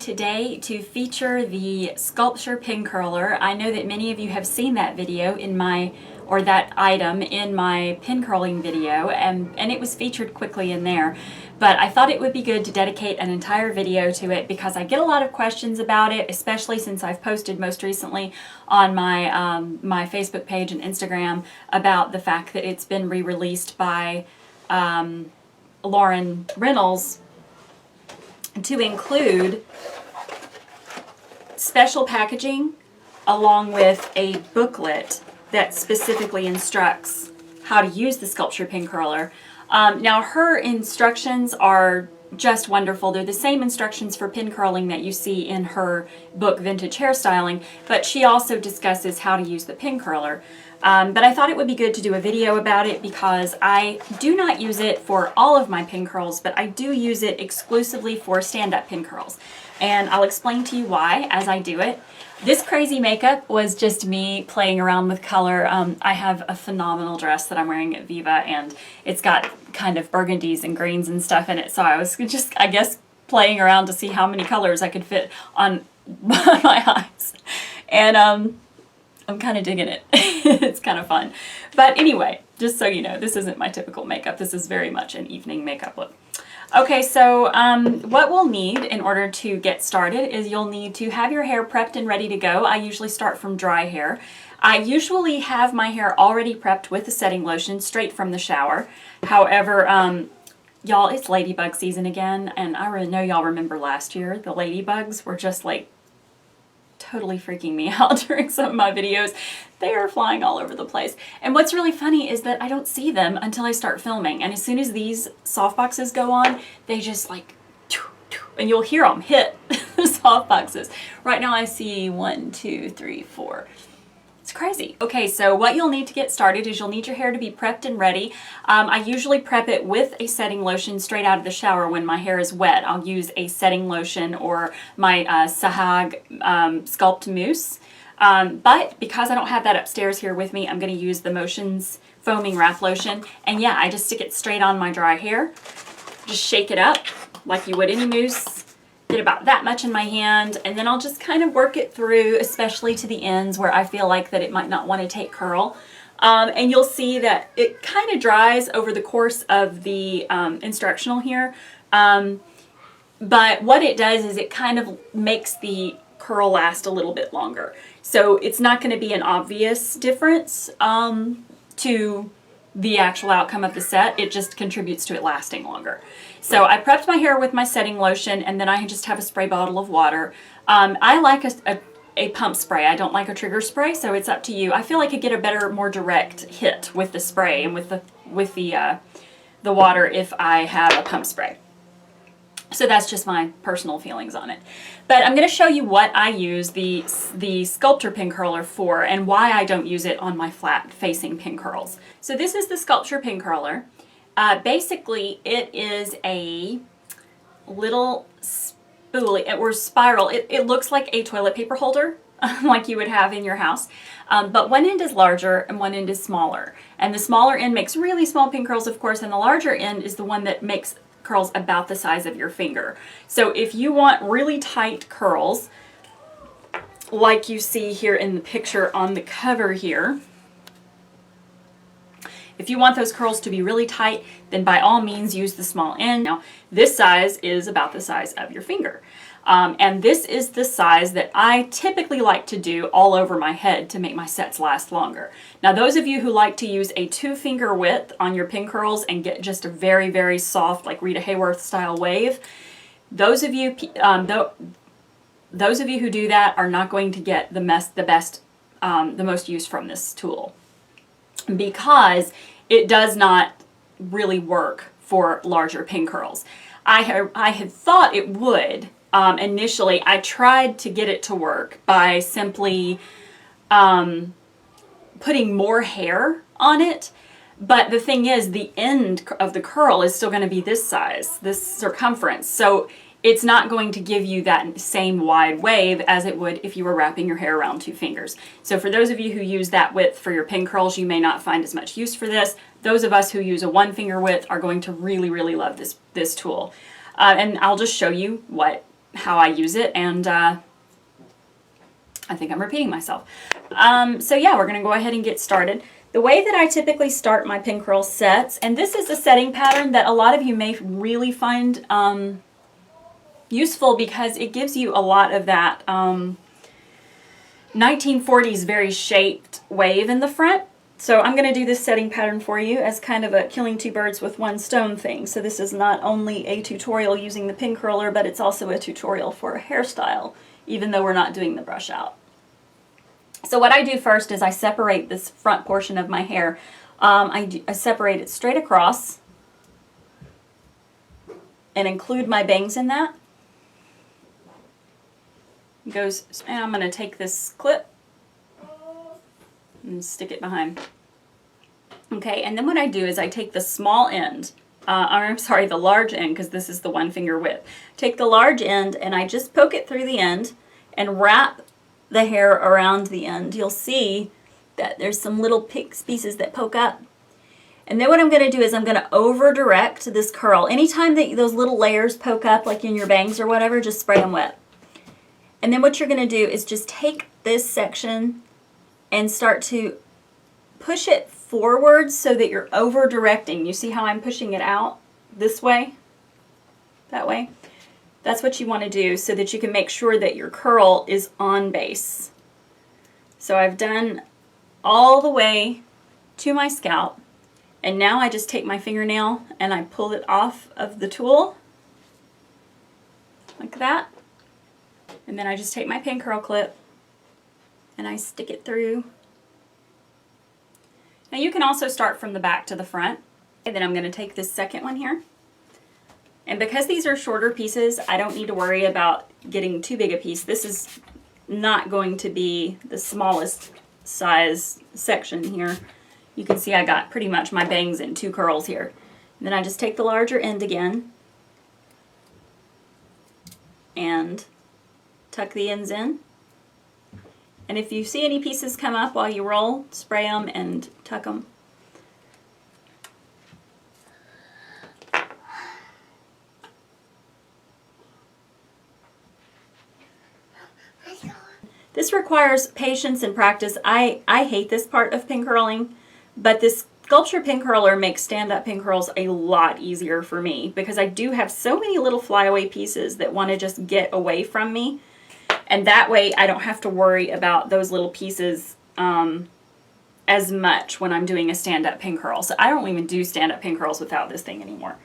today to feature the Sculpture Pin Curler. I know that many of you have seen that video in my, or that item in my pin curling video, and it was featured quickly in there. But I thought it would be good to dedicate an entire video to it because I get a lot of questions about it, especially since I've posted most recently on my, my Facebook page and Instagram about the fact that it's been re-released by Lauren Reynolds to include special packaging along with a booklet that specifically instructs how to use the Sculpture Pin Curler. Now her instructions are just wonderful. They're the same instructions for pin curling that you see in her book Vintage Hairstyling, but she also discusses how to use the pin curler. But I thought it would be good to do a video about it because I do not use it for all of my pin curls, but I do use it exclusively for stand-up pin curls. And I'll explain to you why as I do it. This crazy makeup was just me playing around with color. I have a phenomenal dress that I'm wearing at Viva, and it's got kind of burgundies and greens and stuff in it. So I was just, I guess, playing around to see how many colors I could fit on my eyes. And I'm kind of digging it. It's kind of fun. But anyway, just so you know, this isn't my typical makeup. This is very much an evening makeup look. Okay, so what we'll need in order to get started is you'll need to have your hair prepped and ready to go. I usually start from dry hair. I usually have my hair already prepped with the setting lotion straight from the shower. However, y'all, it's ladybug season again, and I really know y'all remember last year. The ladybugs were just like totally freaking me out during some of my videos. They are flying all over the place. And what's really funny is that I don't see them until I start filming. And as soon as these soft boxes go on, they just like, and you'll hear them hit the soft boxes. Right now I see 1, 2, 3, 4. It's crazy. Okay, so what you'll need to get started is you'll need your hair to be prepped and ready. I usually prep it with a setting lotion straight out of the shower when my hair is wet. I'll use a setting lotion or my Sahag Sculpt Mousse. But because I don't have that upstairs here with me, I'm going to use the Motions Foaming Wrap Lotion. And yeah, I just stick it straight on my dry hair. Just shake it up like you would any mousse. Get about that much in my hand, and then I'll just kind of work it through, especially to the ends where I feel like that it might not want to take curl. And you'll see that it kind of dries over the course of the instructional here. But what it does is it kind of makes the curl last a little bit longer. So it's not going to be an obvious difference to the actual outcome of the set. It just contributes to it lasting longer. So I prepped my hair with my setting lotion, and then I just have a spray bottle of water. I like a pump spray. I don't like a trigger spray, so it's up to you. I feel like I get a better, more direct hit with the spray and with the water if I have a pump spray. So that's just my personal feelings on it. But I'm going to show you what I use the Sculpture Pin Curler for and why I don't use it on my flat facing pin curls. So this is the Sculpture Pin Curler. Basically, it is a little spoolie or spiral. It looks like a toilet paper holder like you would have in your house. But one end is larger and one end is smaller. And the smaller end makes really small pin curls, of course, and the larger end is the one that makes curls about the size of your finger. So if you want really tight curls, like you see here in the picture on the cover here, if you want those curls to be really tight, then by all means use the small end. Now, this size is about the size of your finger. And this is the size that I typically like to do all over my head to make my sets last longer. Now, those of you who like to use a 2-finger width on your pin curls and get just a very, very soft, like Rita Hayworth style wave, those of you who do that are not going to get the most use from this tool, because it does not really work for larger pin curls. I had thought it would. Initially, I tried to get it to work by simply putting more hair on it, but the thing is, the end of the curl is still going to be this size, this circumference, so it's not going to give you that same wide wave as it would if you were wrapping your hair around 2 fingers. So for those of you who use that width for your pin curls, you may not find as much use for this. Those of us who use a 1-finger width are going to really, really love this tool. And I'll just show you what how I use it, and I think I'm repeating myself. So yeah, we're going to go ahead and get started. The way that I typically start my pin curl sets, and this is a setting pattern that a lot of you may really find useful because it gives you a lot of that 1940s very shaped wave in the front. So I'm going to do this setting pattern for you as kind of a killing two birds with one stone thing. So this is not only a tutorial using the pin curler, but it's also a tutorial for a hairstyle, even though we're not doing the brush out. So what I do first is I separate this front portion of my hair. I separate it straight across and include my bangs in that. And I'm going to take this clip and stick it behind. Okay, and then what I do is I take the small end, the large end, because this is the 1 finger width. Take the large end and I just poke it through the end and wrap the hair around the end. You'll see that there's some little pieces that poke up. And then what I'm going to do is I'm going to over direct this curl. Anytime that those little layers poke up, like in your bangs or whatever, just spray them wet. And then what you're going to do is just take this section and start to push it forward so that you're over directing. You see how I'm pushing it out this way, that way? That's what you want to do so that you can make sure that your curl is on base. So I've done all the way to my scalp, and now I just take my fingernail and I pull it off of the tool like that, and then I just take my pin curl clip and I stick it through. Now you can also start from the back to the front, and then I'm going to take this second one here. And because these are shorter pieces, I don't need to worry about getting too big a piece. This is not going to be the smallest size section here. You can see I got pretty much my bangs in 2 curls here. And then I just take the larger end again and tuck the ends in. And if you see any pieces come up while you roll, spray them and tuck them. This requires patience and practice. I hate this part of pin curling, but this sculpture pin curler makes stand-up pin curls a lot easier for me because I do have so many little flyaway pieces that want to just get away from me. And that way I don't have to worry about those little pieces as much when I'm doing a stand-up pin curl. So I don't even do stand-up pin curls without this thing anymore.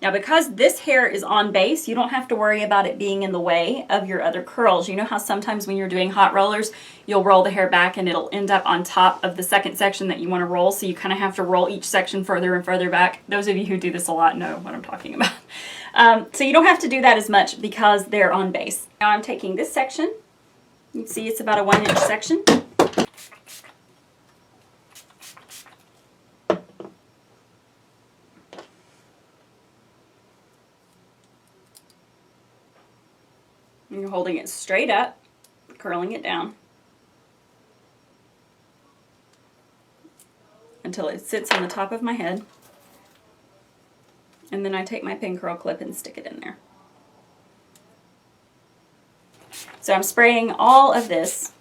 Now because this hair is on base, you don't have to worry about it being in the way of your other curls. You know how sometimes when you're doing hot rollers, you'll roll the hair back and it'll end up on top of the second section that you want to roll, so you kind of have to roll each section further and further back. Those of you who do this a lot know what I'm talking about. So you don't have to do that as much because they're on base. Now I'm taking this section. You can see it's about a 1-inch section. And you're holding it straight up, curling it down until it sits on the top of my head. And then I take my pin curl clip and stick it in there. So I'm spraying all of this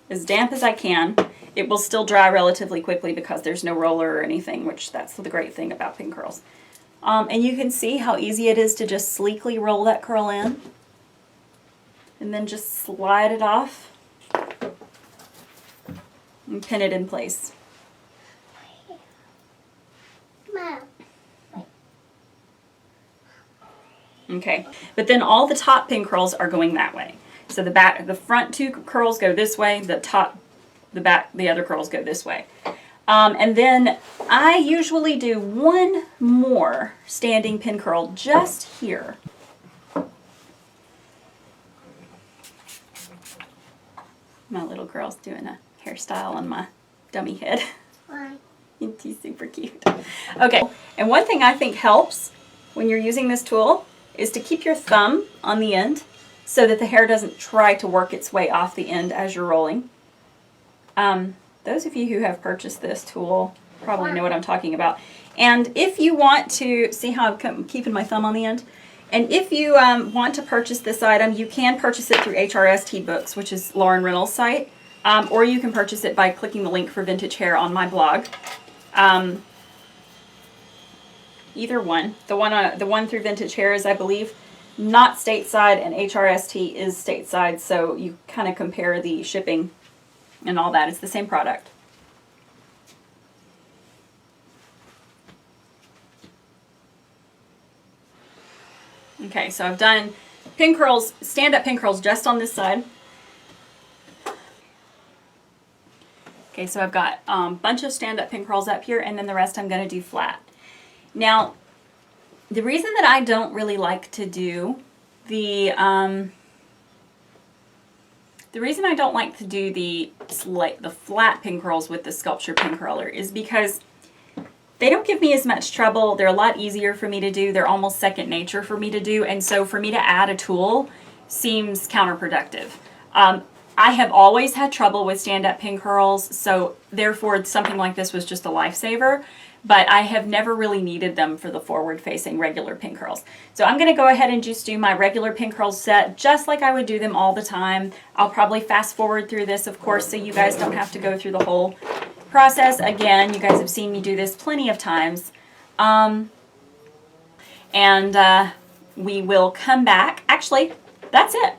as damp as I can. It will still dry relatively quickly because there's no roller or anything, which that's the great thing about pin curls. And you can see how easy it is to just sleekly roll that curl in. And then just slide it off and pin it in place. Okay, but then all the top pin curls are going that way. So the front 2 curls go this way, the other curls go this way. And then I usually do 1 more standing pin curl just here. My little girl's doing a hairstyle on my dummy head. Why? He's super cute. Okay, and one thing I think helps when you're using this tool is to keep your thumb on the end so that the hair doesn't try to work its way off the end as you're rolling. Those of you who have purchased this tool probably know what I'm talking about. And if you want to see how I'm keeping my thumb on the end, And if you want to purchase this item, you can purchase it through HRST Books, which is Lauren Reynolds' site, or you can purchase it by clicking the link for Vintage Hair on my blog. Either one. The one through Vintage Hair is, I believe, not stateside, and HRST is stateside, so you kind of compare the shipping and all that. It's the same product. Okay, so I've done pin curls, stand-up pin curls just on this side. Okay, so I've got a bunch of stand-up pin curls up here, and then the rest I'm going to do flat. Now, the reason that I don't really like to do the reason I don't like to do the flat pin curls with the sculpture pin curler is because they don't give me as much trouble. They're a lot easier for me to do. They're almost second nature for me to do. And so for me to add a tool seems counterproductive. I have always had trouble with stand-up pin curls, so therefore something like this was just a lifesaver. But I have never really needed them for the forward-facing regular pin curls. So I'm going to go ahead and just do my regular pin curls set just like I would do them all the time. I'll probably fast forward through this, of course, so you guys don't have to go through the whole process. Again, you guys have seen me do this plenty of times. We will come back. Actually, that's it.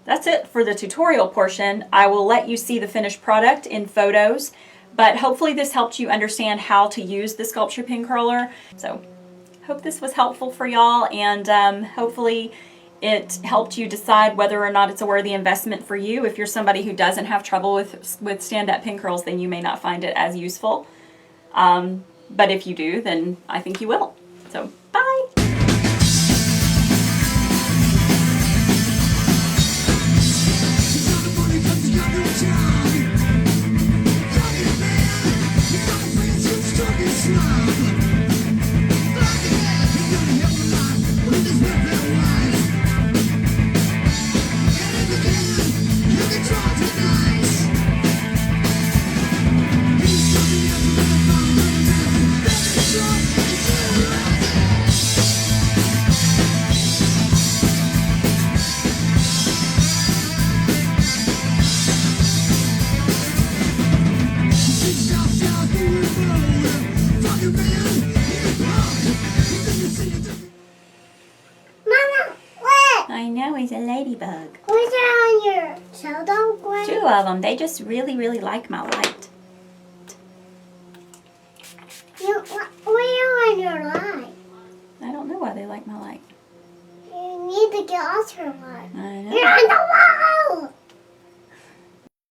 That's it for the tutorial portion. I will let you see the finished product in photos, but hopefully this helped you understand how to use the sculpture pin curler. So hope this was helpful for y'all, and hopefully it helped you decide whether or not it's a worthy investment for you. If you're somebody who doesn't have trouble with stand-up pin curls, then you may not find it as useful. But if you do, then I think you will. So, bye! I know, he's a ladybug. What's on your shadow, Gwen? 2 of them. They just really, really like my light. Where on your light? I don't know why they like my light. You need to get off your light. I know. You're on the wall!